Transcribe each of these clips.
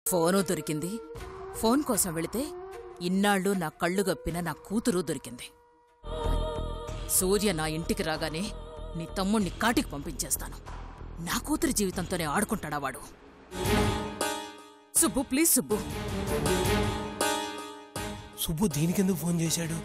Phone దొరికింది. Phone కోసం వెళితే ఇన్నాళ్ళు నా కళ్ళు గప్పిన నా కూతురు దొరికింది. సూర్య నా ఇంటికి రాగానే నీ తమ్ముణ్ణి కాటికి పంపించేస్తాను. నా కూతురి జీవితంతోనే ఆడుకుంటాడా వాడు? సుబ్బు, ప్లీజ్ సుబ్బు. సుబ్బు దీనికెందుకు ఫోన్ చేశాడు?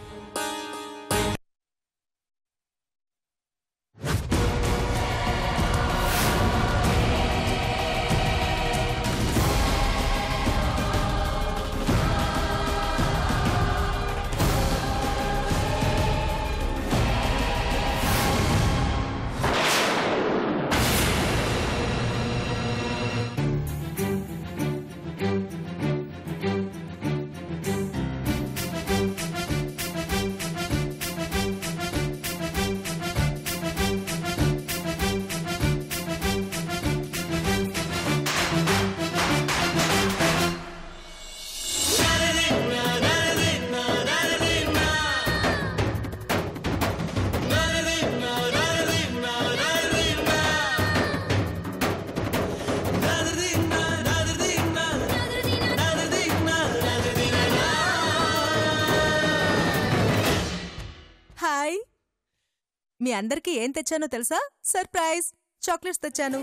మీ అందరికీ ఏం తెచ్చానో తెలుసా? సర్ప్రైజ్ చాక్లెట్స్ తెచ్చాను.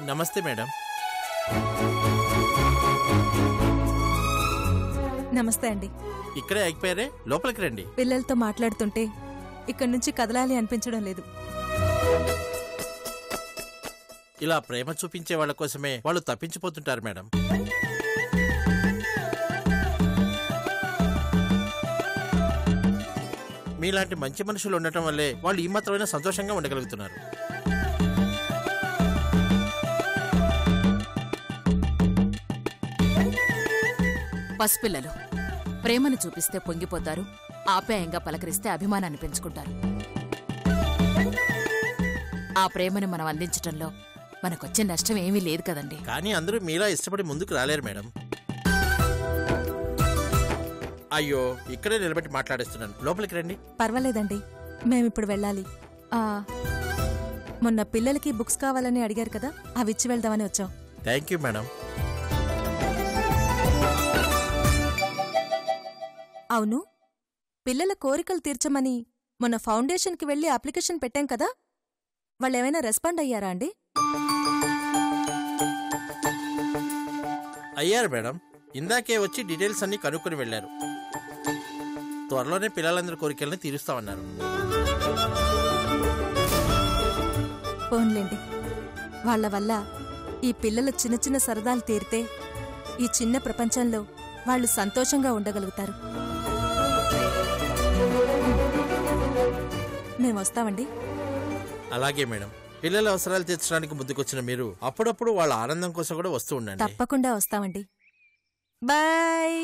నమస్తే మేడం. నమస్తే అండి. ఇక్కడే ఆగిపోయారే, లోపలికి రండి. పిల్లలతో మాట్లాడుతుంటే ఇక్కడి నుంచి కదలాలి అనిపించడం లేదు. ఇలా ప్రేమ చూపించే వాళ్ళ కోసమే వాళ్ళు తప్పించిపోతుంటారు మేడం. మీలాంటి మంచి మనుషులు ఉండటం వల్లే వాళ్ళు ఈ మాత్రమైనా సంతోషంగా ఉండగలుగుతున్నారు. పసిపిల్లలు ప్రేమను చూపిస్తే పొంగిపోతారు, ఆప్యాయంగా పలకరిస్తే అభిమానాన్ని పెంచుకుంటారు. ఆ ప్రేమను మనం అందించటంలో మనకొచ్చే నష్టం ఏమీ లేదు కదండి. కానీ అందరూ మీలా ఇష్టపడి ముందుకు రాలేరు మేడం. అయ్యో, ఇక్కడే నిలబెట్టి మాట్లాడేస్తున్నాను, లోపలికి రండి. పర్వాలేదండి, మేమిప్పుడు వెళ్ళాలి. మొన్న పిల్లలకి బుక్స్ కావాలని అడిగారు కదా, అవి ఇచ్చి వెళ్దామని వచ్చాం. Thank you madam. అవును, పిల్లల కోరికలు తీర్చమని మొన్న ఫౌండేషన్కి వెళ్ళి అప్లికేషన్ పెట్టాం కదా, వాళ్ళేమైనా రెస్పాండ్ అయ్యారా అండి? అయ్యారు మేడం. ఇందాకే వచ్చి డీటెయిల్స్ అన్ని కనుక్కొని వెళ్లారు. త్వరలోనే పిల్లలందరి కోరికల్ని తీరుస్తామన్నారు. పోన్లేండి, వాళ్ల వల్ల ఈ పిల్లల చిన్న చిన్న సరదాలు తీరితే ఈ చిన్న ప్రపంచంలో వాళ్ళు సంతోషంగా ఉండగలుగుతారు. మేమొస్తామండి. అలాగే మేడం. పిల్లల అవసరాలు తీర్చడానికి ముందుకొచ్చిన మీరు అప్పుడప్పుడు వాళ్ళ ఆనందం కోసం కూడా వస్తూ ఉండండి. తప్పకుండా వస్తామండి. బాయ్.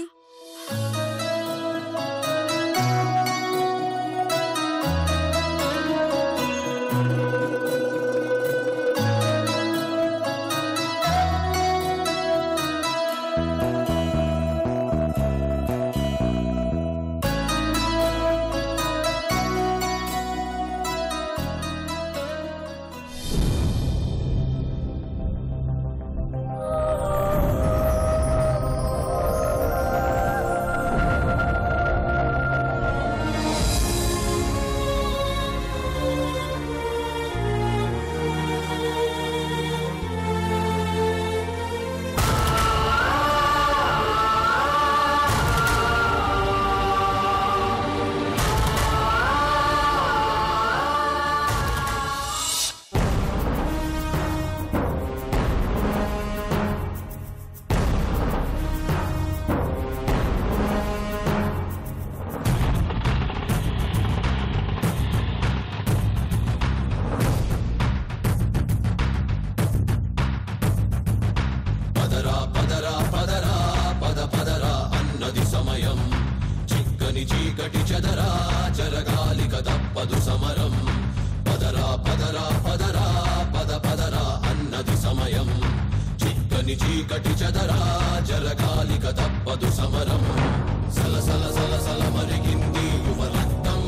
తప్పదు సమరం పదరా పదరా పదరా పద పదరా అన్నది సమయం చిక్కని చీకటి చెదరా జరగాలిక తప్పదు సమరం సలసల సలసల మరిగింది యువ రక్తం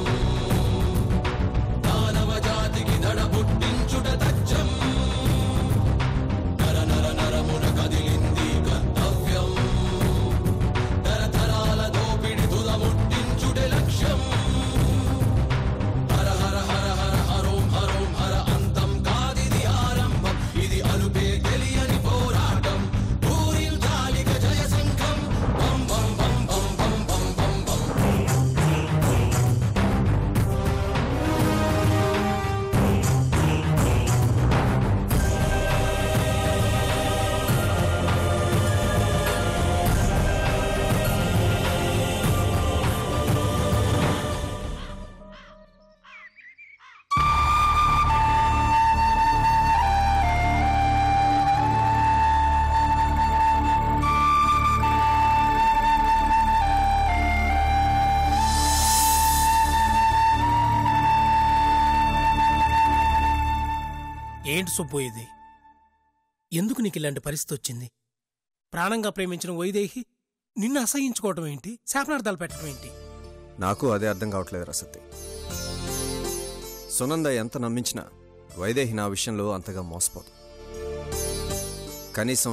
మానవ జాతికి దడ పుట్టించుట తచ్చం నర నర నరమున కదిలింది కర్తవ్యం తరతరాల దోపిడి తుద ముట్టించుటే లక్ష్యం హర హర హర హర హరోం హరోం హర అంతం కాదిది ఆరంభం ఇది అలుపే తెలియని పోరాటం పూరించాలిక జయ శంఖం బం బం బం బం బం బం బం బం ఏంటి సుబ్బు ఇది? ఎందుకు నీకు ఇలాంటి పరిస్థితి వచ్చింది? ప్రాణంగా ప్రేమించిన వైదేహి నిన్ను అసహించుకోవటం ఏంటి? శాపనార్థాలు పెట్టడం ఏంటి? నాకు అదే అర్థం కావట్లేదు రసతి. సునంద ఎంత నమ్మించినా వైదేహి నా విషయంలో అంతగా మోసపోదు. కనీసం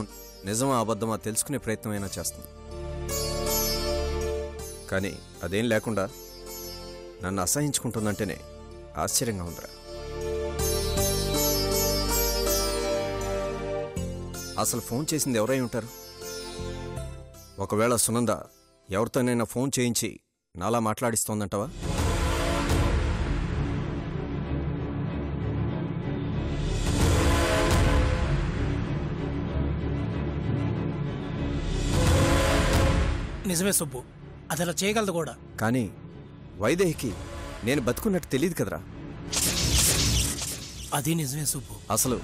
నిజమా అబద్ధమా తెలుసుకునే ప్రయత్నమైనా చేస్తుంది. కానీ అదేం లేకుండా నన్ను అసహించుకుంటుందంటేనే ఆశ్చర్యంగా ఉందిరా. అసలు ఫోన్ చేసింది ఎవరై ఉంటారు? ఒకవేళ సునంద ఎవరితోనైనా ఫోన్ చేయించి నాలా మాట్లాడిస్తోందంటావా? నిజమే సుబ్బు, అది అలా చేయగలదు కూడా. కానీ వైదేహికి నేను బతుకున్నట్టు తెలియదు కదరా. అది నిజమే సుబ్బు. అసలు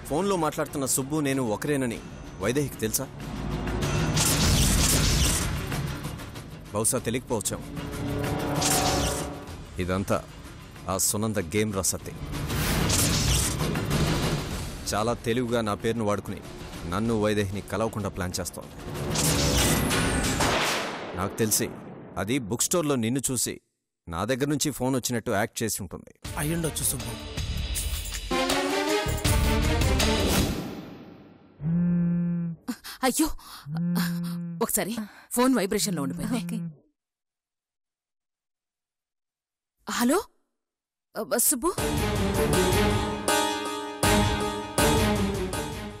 ఫోన్లో మాట్లాడుతున్న సుబ్బు నేను ఒకరేనని వైదేహికి తెలుసా? బహుశా తెలియకపోవచ్చాం. ఇదంతా ఆ సునంద గేమ్ రసతి. చాలా తెలివిగా నా పేరును వాడుకుని నన్ను వైదేహిని కలవకుండా ప్లాన్ చేస్తోంది. నాకు తెలిసి అది బుక్ స్టోర్లో నిన్ను చూసి నా దగ్గర నుంచి ఫోన్ వచ్చినట్టు యాక్ట్ చేసి ఉంటుంది. అయ్యుండొచ్చు సుబ్బు. అయ్యో, ఒకసారి ఫోన్ వైబ్రేషన్లో ఉండిపోయింది. హలో సుబ్బు,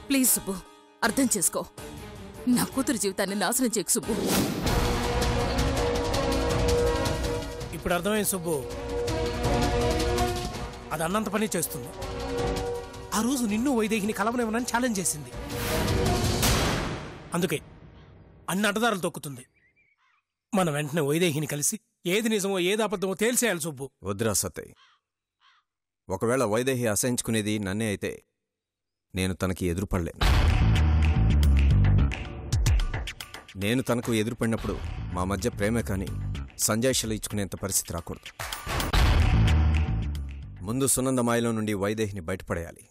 ప్లీజ్ సుబ్బు, అర్థం చేసుకో. నా కూతురు జీవితాన్ని నాశనం చేయకు సుబ్బు. ఇప్పుడు అర్థమైంది సుబ్బు. అది అన్నంత పని చేస్తుంది. ఆ రోజు నిన్ను వైదేహిని కలవనివ్వనని ఛాలెంజ్ చేసింది. అందుకే అన్ని అడ్డదారులు తొక్కుతుంది. మనం వెంటనే వైదేహిని కలిసి ఏది నిజమో ఏది అబద్ధమో తేల్చేయాలి సుబ్బు. వద్దురా సత్తయ్య. ఒకవేళ వైదేహి అసహించుకునేది నన్నే అయితే నేను తనకి ఎదురుపడలేను. నేను తనకు ఎదురుపడినప్పుడు మా మధ్య ప్రేమే కానీ సంజాయిషలు ఇచ్చుకునేంత పరిస్థితి రాకూడదు. ముందు సునంద మాయలో నుండి వైదేహిని బయటపడేయాలి.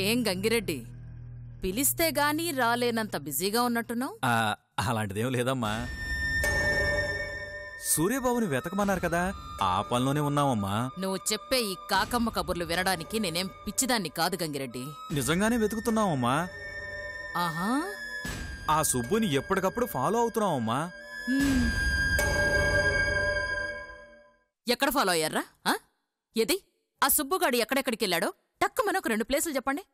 ఏం గంగిరెడ్డి, పిలిస్తే గాని రాలేనంత బిజీగా ఉన్నట్టున్నావు. అలాంటిదేం లేదమ్మా. సూర్యబాబుని వెతకమన్నారు కదా, ఆ పనిలోనే ఉన్నామమ్మా. నువ్వు చెప్పే ఈ కాకమ్మ కబుర్లు వినడానికి నేనేం పిచ్చిదాన్ని కాదు గంగిరెడ్డి. నిజంగానే వెతుకుతున్నామమ్మా. ఆహా, ఆ సుబ్బుని ఎప్పటికప్పుడు ఫాలో అవుతున్నామమ్మా. ఎక్కడ ఫాలో అయ్యారా? ఏది ఆ సుబ్బుగాడు ఎక్కడెక్కడికి వెళ్ళాడో టక్కుమని ఒక 2 ప్లేసులు చెప్పండి.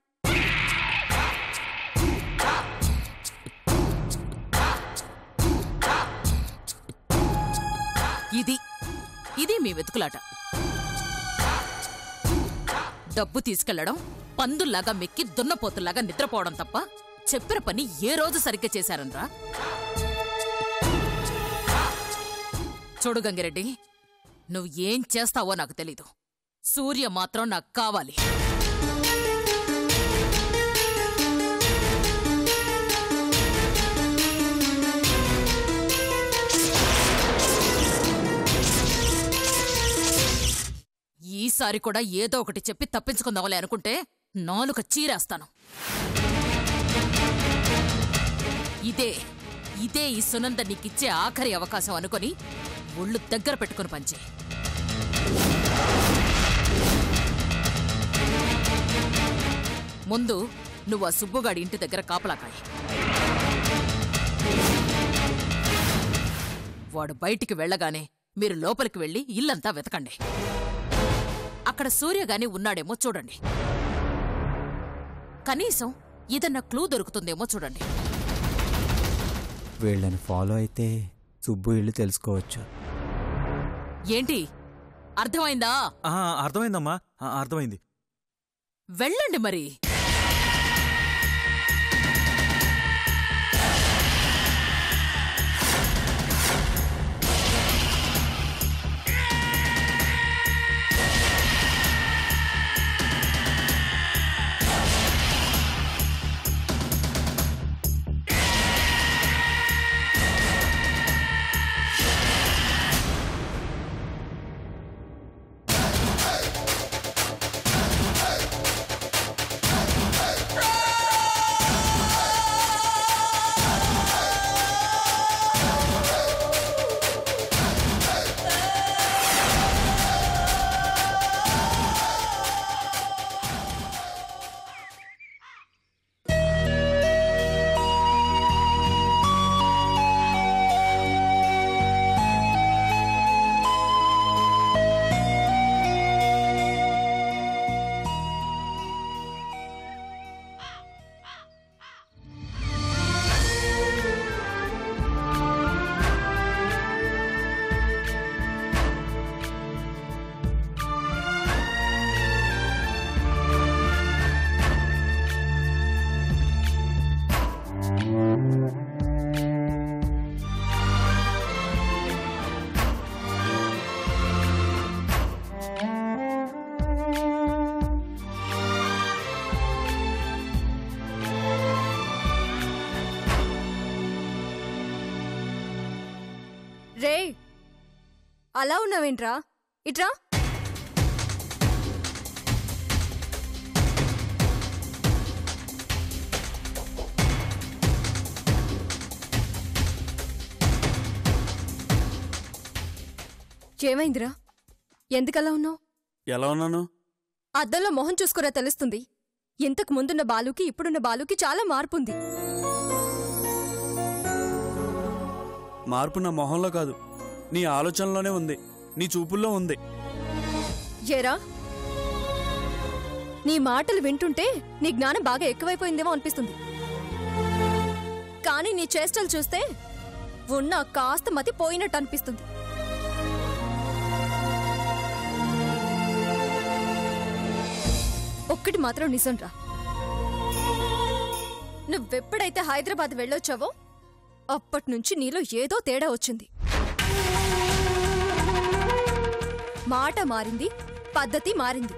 ఇది మీ వెతుకులాట. డబ్బు తీసుకెళ్లడం, పందుల్లాగా మెక్కి దున్నపోతుల్లాగా నిద్రపోవడం తప్ప చెప్పిన పని ఏ రోజు సరిగ్గా చేశారనరా? చూడు గంగిరెడ్డి, నువ్వు ఏం చేస్తావో నాకు తెలీదు. సూర్య మాత్రం నాకు కావాలి. ఈసారి కూడా ఏదో ఒకటి చెప్పి తప్పించుకుందామలే అనుకుంటే నాలుక చీరేస్తాను. ఇదే ఈ సునంద నీకిచ్చే ఆఖరి అవకాశం అనుకొని ఒళ్ళు దగ్గర పెట్టుకుని పంచే. ముందు నువ్వు ఆ సుబ్బుగాడి ఇంటి దగ్గర కాపలాకాయి. వాడు బయటికి వెళ్ళగానే మీరు లోపలికి వెళ్ళి ఇల్లంతా వెతకండి. అక్కడ సూర్యగాని ఉన్నాడేమో చూడండి. కనీసం ఏదన్నా క్లూ దొరుకుతుందేమో చూడండి. వీళ్ళని ఫాలో అయితే సుబ్బు ఇల్లు తెలుసుకోవచ్చు. ఏంటి అర్థమైందా? అర్థమైందమ్మా, అర్థమైంది. వెళ్ళండి మరి. రే, అలా ఉన్నావేంట్రా? ఇట్రా. ఏమైందిరా? ఎందుకలా ఉన్నావు? ఎలా ఉన్నాను? అద్దంలో మొహం చూసుకురా తెలుస్తుంది. ఇంతకు ముందున్న బాలుకి ఇప్పుడున్న బాలుకి చాలా మార్పుంది. మార్పు నా మొహంలో కాదు, నీ ఆలోచనలోనే ఉంది, నీ చూపుల్లో ఉంది. ఏరా, నీ మాటలు వింటుంటే నీ జ్ఞానం బాగా ఎక్కువైపోయిందేమో అనిపిస్తుంది. కానీ నీ చేష్టలు చూస్తే ఉన్న కాస్త మతి పోయినట్టు అనిపిస్తుంది. ఒక్కటి మాత్రం నిజంరా, నువ్వెప్పుడైతే హైదరాబాద్ వెళ్ళొచ్చావో అప్పట్నుంచి నీలో ఏదో తేడా వచ్చింది. మాట మారింది, పద్ధతి మారింది.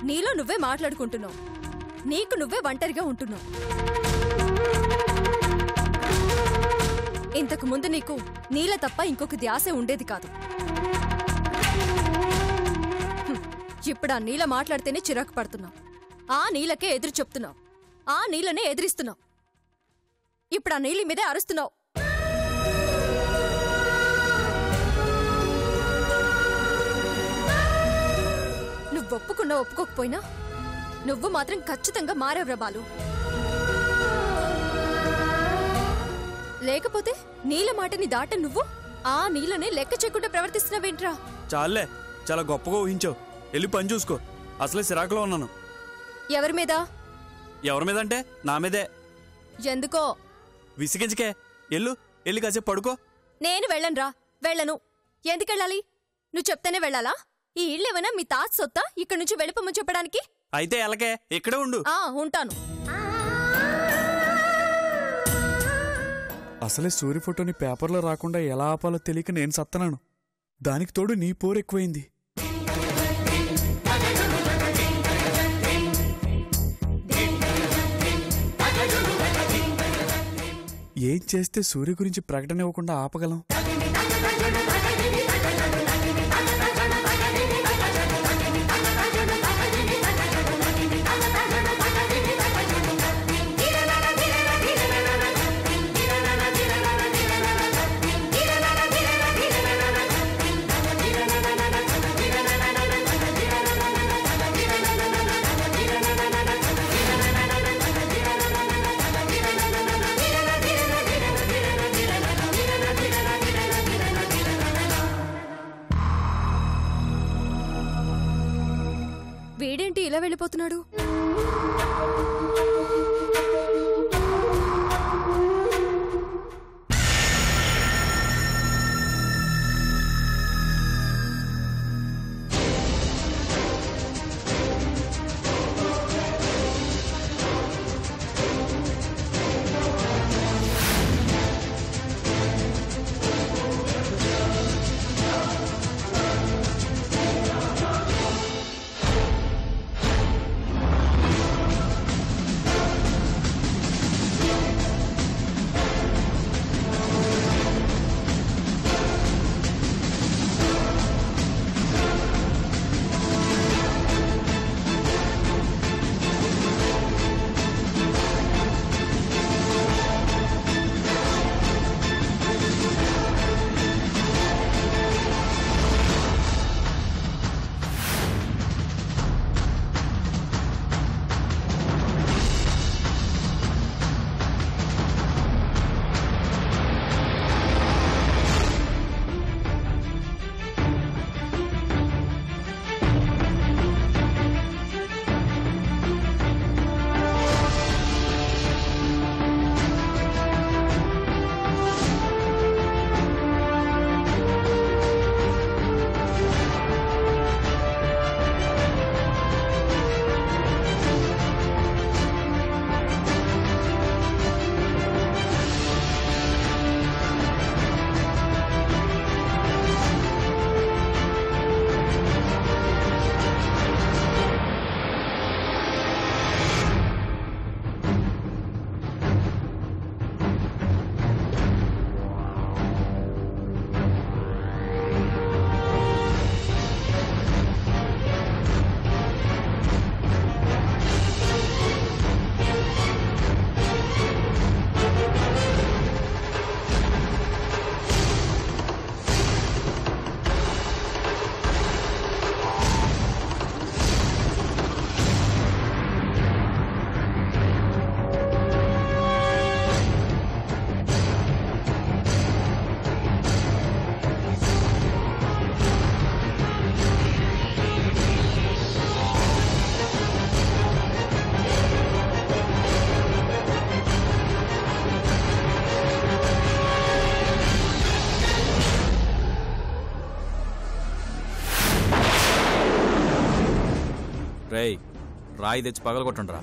నీలో నువ్వే మాట్లాడుకుంటున్నావు, నీకు నువ్వే ఒంటరిగా ఉంటున్నావు. ఇంతకు ముందు నీకు నీల తప్ప ఇంకొక ధ్యాసే ఉండేది కాదు. ఇప్పుడు ఆ నీల మాట్లాడితేనే చిరాకు పడుతున్నావు. ఆ నీళ్ళకే ఎదురు చెప్తున్నావు, ఆ నీళ్ళనే ఎదిరిస్తున్నావు. ఇప్పుడు ఆ నీళ్ళ మీదే అరుస్తున్నావు. నువ్వు ఒప్పుకున్నా ఒప్పుకోకపోయినా నువ్వు మాత్రం ఖచ్చితంగా మారేవ్రా బాలు. లేకపోతే నీళ్ళ మాటని దాట నువ్వు ఆ నీళ్ళనే లెక్క చేయకుండా ప్రవర్తిస్తున్నావేంట్రా? చాలే, చాలా గొప్పగా ఊహించావు. వెళ్ళి పని చూసుకో. అసలే సిరాకులో ఉన్నాను. ఎవరి మీద? ఎవరి మీద అంటే నా మీదే. ఎందుకో? విసిగించకే. వెళ్ళి కాసేపు పడుకో. నేను వెళ్ళనురా, వెళ్ళను. ఎందుకెళ్ళాలి? నువ్వు చెప్తేనే వెళ్ళాలా? ఈ ఇళ్ళేమైనా మీ తాత సొత్తా ఇక్కడి నుంచి వెళ్ళిపోమని చెప్పడానికి? అయితే ఎలాగే, ఇక్కడే ఉండు. ఉంటాను. అసలే సూర్య ఫోటోని పేపర్లో రాకుండా ఎలా ఆపాలో తెలియక నేను సత్తనాను. దానికి తోడు నీ పోరు ఎక్కువైంది. ఏం చేస్తే సూర్య గురించి ప్రకటన ఇవ్వకుండా ఆపగలం? వీడేంటి ఇలా వెళ్ళిపోతున్నాడు? రేయ్, రాయి తెచ్చి పగలగొట్టండి రా.